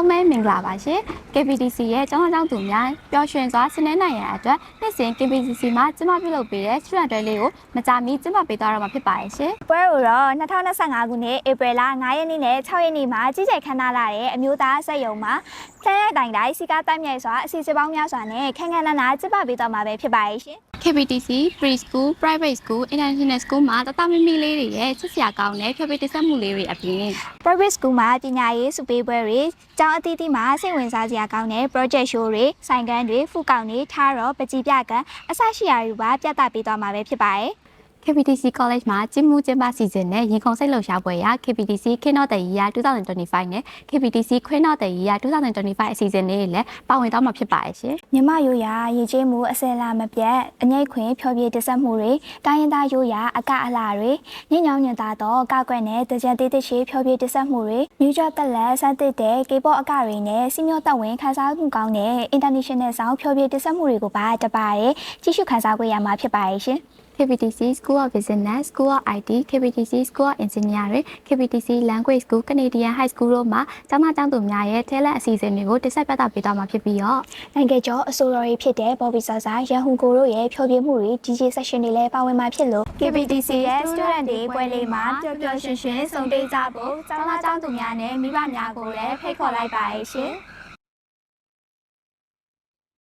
လုံးပဲမင်္ဂလာပါရှင် KPTC ရဲ့ကျောင်းသူများပျော်ရွှင်စွာဆင်းနေနိုင်ရန်အတွက်နှစ်စဉ် KPTC မှာကျမပြုလုပ်ပေးတဲ့ student တွေလေးကိုမကြာမီကျမပေးသွားတော့မှာဖြစ်ပါရဲ့ရှင်ပွဲကိုတော့2025ခုနှစ်ဧပြီလ9ရက်နေ့နဲ့6ရက်နေ့မှာကြီးကြိုက်ခမ်းနားလာတဲ့အမျိုးသားစက်ရုံမှာဆန်းရက်တိုင်တိုင်းစီကားတိုက်မြိုက်စွာအစီအစဉ်ပေါင်းများစွာနဲ့ခန်းခန်းနားနားကျမပေးသွားမှာပဲဖြစ်ပါရဲ့ရှင်KPTC Preschool Private School International School မှာတမမီလေးတွေရဲ့ချစ်စရာကောင်းတဲ့ဖြောပြတင်ဆက်မှုလေးတွေအပြင် Private School မှာပညာရေးစုပေးပွဲတွေကျောင်းအသီးသီးမှာစိတ်ဝင်စားစရာကောင်းတဲ့ project show တွေဆိုင်ကန်းတွေဖူကောင်တွေထားတော့ပကြီးပြကန်အစရှိရာတွေပါပြသပေးသွားမှာပဲဖြစ်ပါတယ်KPTC College မှာကျင်းမှုကျင်းပစီစဉ်နဲ့ရင်ခုန်စိတ်လှုပ်ရှားပွဲရာ KPTC King of the Year 2025နဲ့ KPTC Queen of the Year 2025အစီအစဉ်လေးတွေလည်းပါဝင်တော့မှာဖြစ်ပါရဲ့ရှင်မြမရိုးရာရည်ကြီးမှုအစလာမပြတ်အငိတ်ခွင်ဖြောပြတဆက်မှုတွေတိုင်းရင်းသားရိုးရာအကအလားတွေညညောင်းညံသားတော့ကောက်ကွက်နဲ့တကြံသေးသေးရှိဖြောပြတဆက်မှုတွေမြူးကြတက်လက်စတဲ့တဲ့ K-pop အကတွေနဲ့စီမျောတက်ဝင်ခန်းစားမှုကောင်းတဲ့ International ဆောင်ဖြောပြတဆက်မှုတွေကိုပါတပါတယ်ကြီးစုခန်းစားခွင့်ရမှာဖြစ်ပါရဲ့ရှင် KPTC School of Business, School of IT, KPTC School of Engineering, KPTC Language School, Canadian High School တို့မှာကျောင်းသားသူများရဲ့ talent အစီအစဉ်တွေကိုတိဆက်ပြသပေးသွားမှာဖြစ်ပြီးတော့နိုင်ငံကျော်အစိုးရရေးဖြစ်တဲ့ Bobby Sasa ရန်ဟူကိုတို့ရဲ့ဖြောပြမှုတွေ DJ section တွေလည်းပါဝင်မှာဖြစ်လို့ KPTC ရဲ့ student တွေပွဲလေးမှာပျော်ပျော်ရွှင်ရွှင်စုံတေးကြဖို့ကျောင်းသားသူများနဲ့မိဘများကိုလည်းဖိတ်ခေါ်လိုက်ပါရဲ့ရှင်။